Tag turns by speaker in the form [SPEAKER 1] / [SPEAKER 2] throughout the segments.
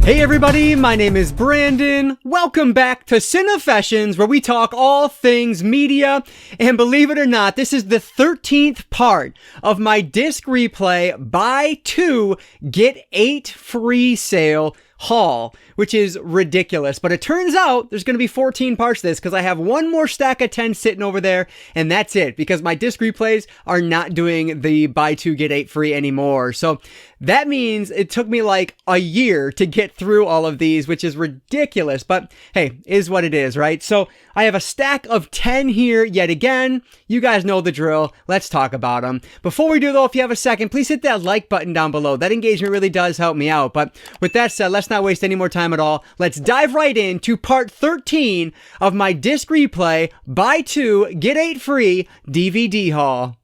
[SPEAKER 1] Hey everybody, my name is Brandon. Welcome back to Cinefessions, where we talk all things media. And believe it or not, this is the 13th part of my disc replay buy 2, get 8 free sale haul, which is ridiculous. But it turns out there's going to be 14 parts to this because I have one more stack of 10 sitting over there, and that's it, because my disc replays are not doing the buy 2, get 8 free anymore. So that means it took me like a year to get through all of these, which is ridiculous, but hey, is what it is, right? So I have a stack of 10 here yet again. You guys know the drill. Let's talk about them. Before we do though, if you have a second, please hit that like button down below. That engagement really does help me out. But with that said, let's not waste any more time at all. Let's dive right into part 13 of my disc replay buy 2, get 8 free DVD haul.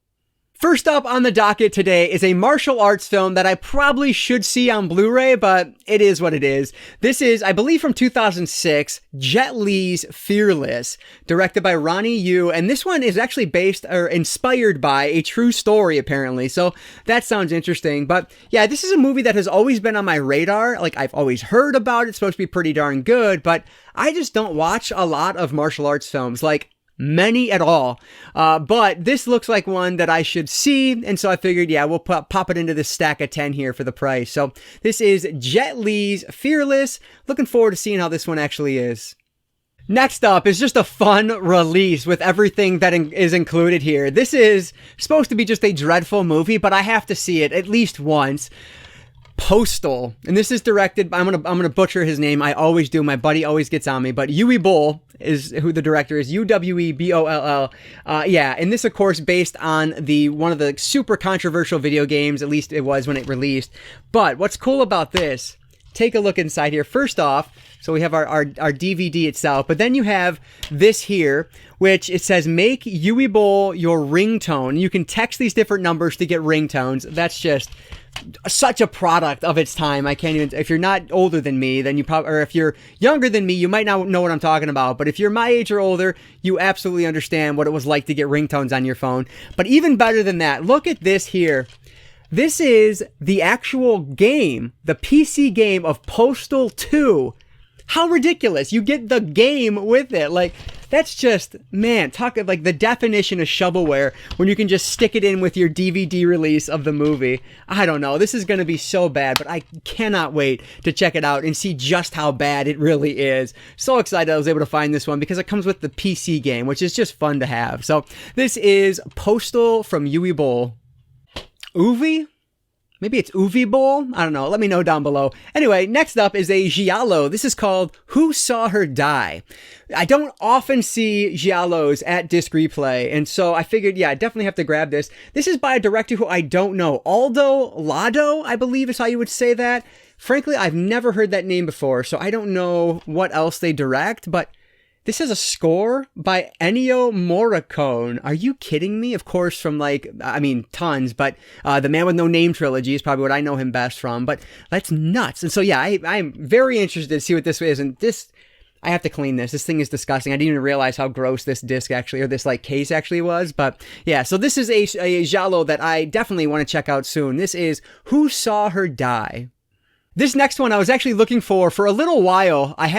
[SPEAKER 1] First up on the docket today is a martial arts film that I probably should see on Blu-ray, but it is what it is. This is, I believe, from 2006, Jet Li's Fearless, directed by Ronnie Yu, and this one is actually based or inspired by a true story, apparently, so that sounds interesting. But yeah, this is a movie that has always been on my radar. Like, I've always heard about it. It's supposed to be pretty darn good, but I just don't watch a lot of martial arts films, like many at all, but this looks like one that I should see, and so I figured, yeah, we'll pop it into this stack of 10 here for the price. So this is Jet Li's Fearless. Looking forward to seeing how this one actually is. Next up is just a fun release with everything that is included here. This is supposed to be just a dreadful movie, but I have to see it at least once. Postal, and this is directed, I'm gonna butcher his name, I always do, my buddy always gets on me, but Uwe is who the director is, Uweboll. Yeah, and this of course based on one of the super controversial video games, at least it was when it released. But what's cool about this, take a look inside here. First off, so we have our DVD itself, but then you have this here, which it says, make Uweboll your ringtone. You can text these different numbers to get ringtones. That's just such a product of its time. I can't even, if you're not older than me, then you probably, or if you're younger than me, you might not know what I'm talking about. But if you're my age or older, you absolutely understand what it was like to get ringtones on your phone. But even better than that, look at this here. This is the actual game, the PC game of Postal 2. How ridiculous. You get the game with it. Like, that's just, man, talk like the definition of shovelware when you can just stick it in with your DVD release of the movie. I don't know. This is going to be so bad, but I cannot wait to check it out and see just how bad it really is. So excited I was able to find this one because it comes with the PC game, which is just fun to have. So this is Postal from Uweboll. Uwe? Maybe it's Uweboll? I don't know. Let me know down below. Anyway, next up is a giallo. This is called Who Saw Her Die? I don't often see giallos at Disc Replay, and so I figured, yeah, I definitely have to grab this. This is by a director who I don't know. Aldo Lado, I believe is how you would say that. Frankly, I've never heard that name before, so I don't know what else they direct, but this is a score by Ennio Morricone. Are you kidding me? Of course, from tons, but The Man with No Name trilogy is probably what I know him best from, but that's nuts. And so, yeah, I'm very interested to see what this is, and this, I have to clean this. This thing is disgusting. I didn't even realize how gross this disc actually, or this case actually was, but yeah, so this is a giallo that I definitely want to check out soon. This is Who Saw Her Die? This next one I was actually looking for a little while. I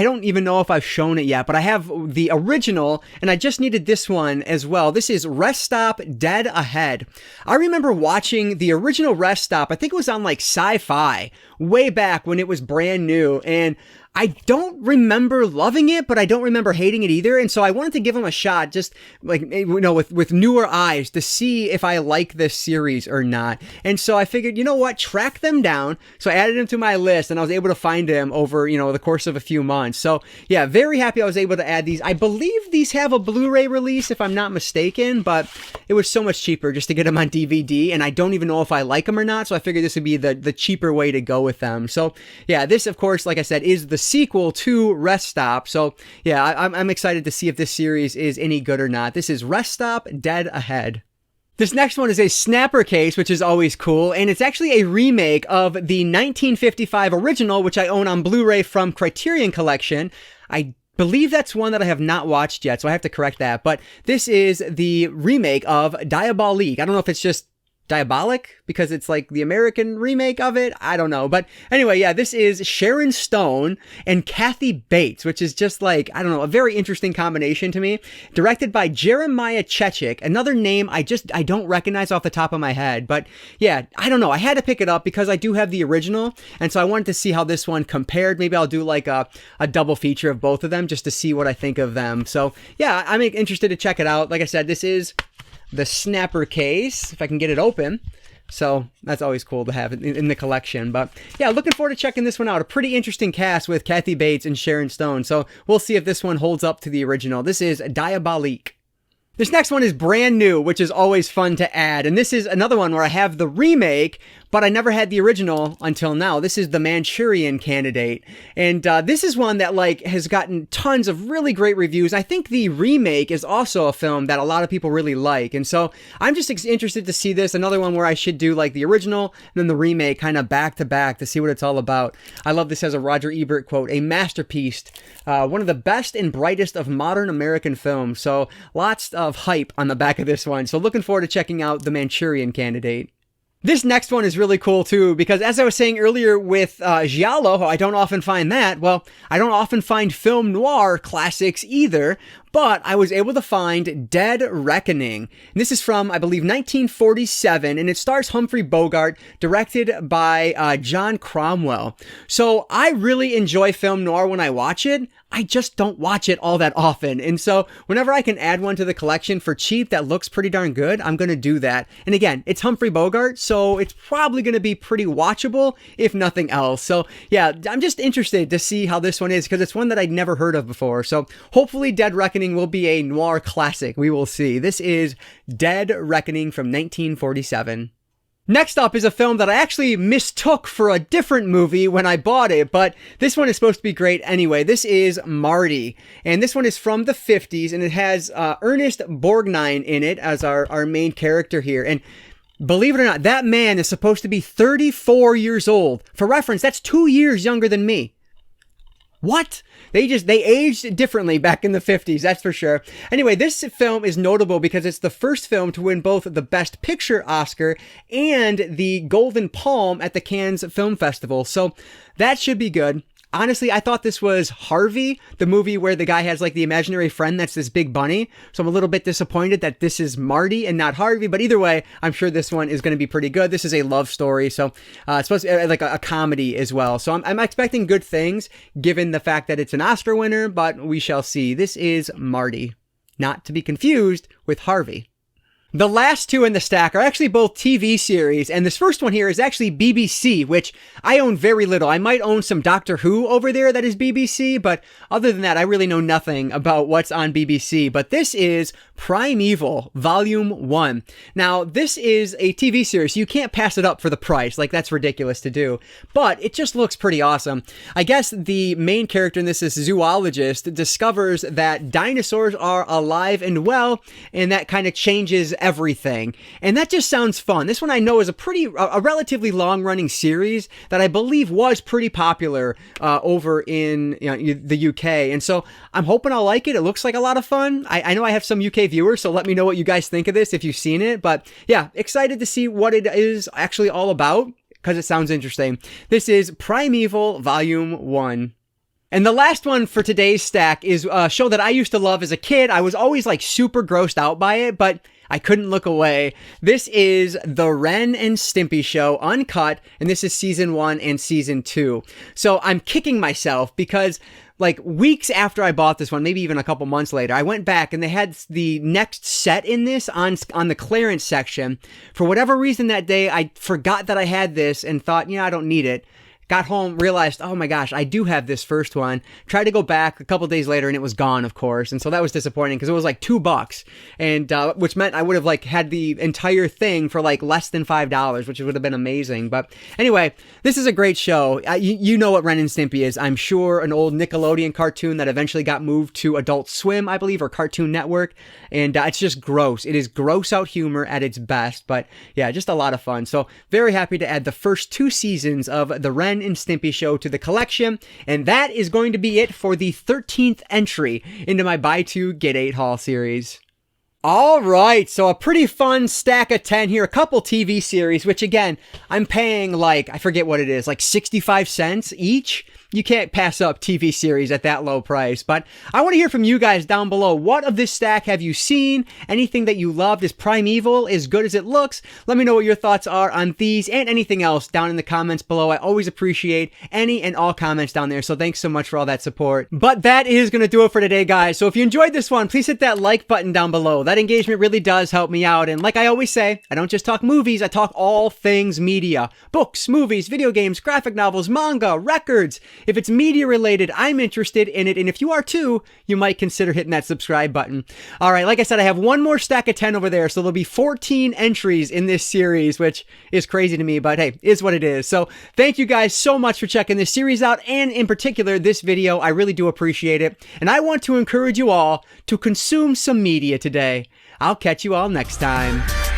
[SPEAKER 1] don't even know if I've shown it yet, but I have the original, and I just needed this one as well. This is Rest Stop Dead Ahead. I remember watching the original Rest Stop. I think it was on Sci-Fi way back when it was brand new, and I don't remember loving it, but I don't remember hating it either. And so I wanted to give them a shot, just with newer eyes, to see if I like this series or not. And so I figured, you know what, track them down. So I added them to my list, and I was able to find them over, the course of a few months. So yeah, very happy I was able to add these. I believe these have a Blu-ray release, if I'm not mistaken, but it was so much cheaper just to get them on DVD, and I don't even know if I like them or not. So I figured this would be the cheaper way to go with them. So yeah, this, of course, like I said, is the sequel to Rest Stop. So yeah, I'm excited to see if this series is any good or not. This is Rest Stop Dead Ahead. This next one is a snapper case, which is always cool, and it's actually a remake of the 1955 original, which I own on Blu-ray from Criterion Collection. I believe that's one that I have not watched yet, so I have to correct that. But this is the remake of Diabolique. I don't know if it's just Diabolique because it's like the American remake of it. I don't know. But anyway, yeah, this is Sharon Stone and Kathy Bates, which is just like, I don't know, a very interesting combination to me. Directed by Jeremiah Chechik, another name I don't recognize off the top of my head. But yeah, I don't know. I had to pick it up because I do have the original. And so I wanted to see how this one compared. Maybe I'll do like a double feature of both of them just to see what I think of them. So yeah, I'm interested to check it out. Like I said, this is the snapper case, if I can get it open. So that's always cool to have in the collection. But yeah, looking forward to checking this one out. A pretty interesting cast with Kathy Bates and Sharon Stone. So we'll see if this one holds up to the original. This is Diabolique. This next one is brand new, which is always fun to add. And this is another one where I have the remake, but I never had the original until now. This is the Manchurian Candidate. And this is one that like has gotten tons of really great reviews. I think the remake is also a film that a lot of people really like. And so I'm just interested to see this. Another one where I should do like the original and then the remake kind of back to back to see what it's all about. I love this as a Roger Ebert quote, a masterpiece, one of the best and brightest of modern American films. So lots of hype on the back of this one. So looking forward to checking out the Manchurian Candidate. This next one is really cool too, because as I was saying earlier with Giallo, I don't often find that. Well, I don't often find film noir classics either, but I was able to find Dead Reckoning. And this is from, I believe, 1947, and it stars Humphrey Bogart, directed by John Cromwell. So I really enjoy film noir when I watch it. I just don't watch it all that often. And so whenever I can add one to the collection for cheap that looks pretty darn good, I'm going to do that. And again, it's Humphrey Bogart, so it's probably going to be pretty watchable, if nothing else. So yeah, I'm just interested to see how this one is because it's one that I'd never heard of before. So hopefully Dead Reckoning will be a noir classic. We will see. This is Dead Reckoning from 1947. Next up is a film that I actually mistook for a different movie when I bought it, but this one is supposed to be great anyway. This is Marty, and this one is from the 50s, and it has Ernest Borgnine in it as our main character here. And believe it or not, that man is supposed to be 34 years old. For reference, that's 2 years younger than me. What? They aged differently back in the 50s, that's for sure. Anyway, this film is notable because it's the first film to win both the Best Picture Oscar and the Golden Palm at the Cannes Film Festival. So that should be good. Honestly, I thought this was Harvey, the movie where the guy has like the imaginary friend that's this big bunny. So I'm a little bit disappointed that this is Marty and not Harvey. But either way, I'm sure this one is going to be pretty good. This is a love story. So it's supposed to be like a comedy as well. So I'm expecting good things given the fact that it's an Oscar winner, but we shall see. This is Marty, not to be confused with Harvey. The last two in the stack are actually both TV series, and this first one here is actually BBC, which I own very little. I might own some Doctor Who over there that is BBC, but other than that, I really know nothing about what's on BBC. But this is Primeval, Volume 1. Now, this is a TV series, so you can't pass it up for the price. Like, that's ridiculous to do. But it just looks pretty awesome. I guess the main character in this zoologist discovers that dinosaurs are alive and well, and that kind of changes everything. And that just sounds fun. This one I know is a relatively long-running series that I believe was pretty popular over in the UK. And so I'm hoping I'll like it. It looks like a lot of fun. I know I have some UK viewers, so let me know what you guys think of this if you've seen it. But yeah, excited to see what it is actually all about because it sounds interesting. This is Primeval Volume 1. And the last one for today's stack is a show that I used to love as a kid. I was always like super grossed out by it, but I couldn't look away. This is the Ren and Stimpy Show, uncut, and this is season 1 and season 2. So I'm kicking myself because like weeks after I bought this one, maybe even a couple months later, I went back and they had the next set in this on the clearance section. For whatever reason that day, I forgot that I had this and thought, I don't need it. Got home, realized, oh my gosh, I do have this first one. Tried to go back a couple days later and it was gone, of course. And so that was disappointing because it was like $2 and which meant I would have like had the entire thing for like less than $5, which would have been amazing. But anyway, this is a great show. You know what Ren and Stimpy is, I'm sure, an old Nickelodeon cartoon that eventually got moved to Adult Swim, I believe, or Cartoon Network. And it's just gross. It is gross out humor at its best. But yeah, just a lot of fun. So very happy to add the first 2 seasons of the Ren and Stimpy Show to the collection, and that is going to be it for the 13th entry into my Buy 2 Get 8 haul series. All right, so a pretty fun stack of 10 here. A couple TV series, which again, I'm paying like, I forget what it is, like 65 cents each. You can't pass up TV series at that low price. But I want to hear from you guys down below. What of this stack have you seen? Anything that you loved? Is Primeval as good as it looks? Let me know what your thoughts are on these and anything else down in the comments below. I always appreciate any and all comments down there. So thanks so much for all that support. But that is going to do it for today, guys. So if you enjoyed this one, please hit that like button down below. That engagement really does help me out. And like I always say, I don't just talk movies. I talk all things media. Books, movies, video games, graphic novels, manga, records. If it's media related, I'm interested in it. And if you are too, you might consider hitting that subscribe button. All right, like I said, I have one more stack of 10 over there. So there'll be 14 entries in this series, which is crazy to me, but hey, is what it is. So thank you guys so much for checking this series out. And in particular, this video, I really do appreciate it. And I want to encourage you all to consume some media today. I'll catch you all next time.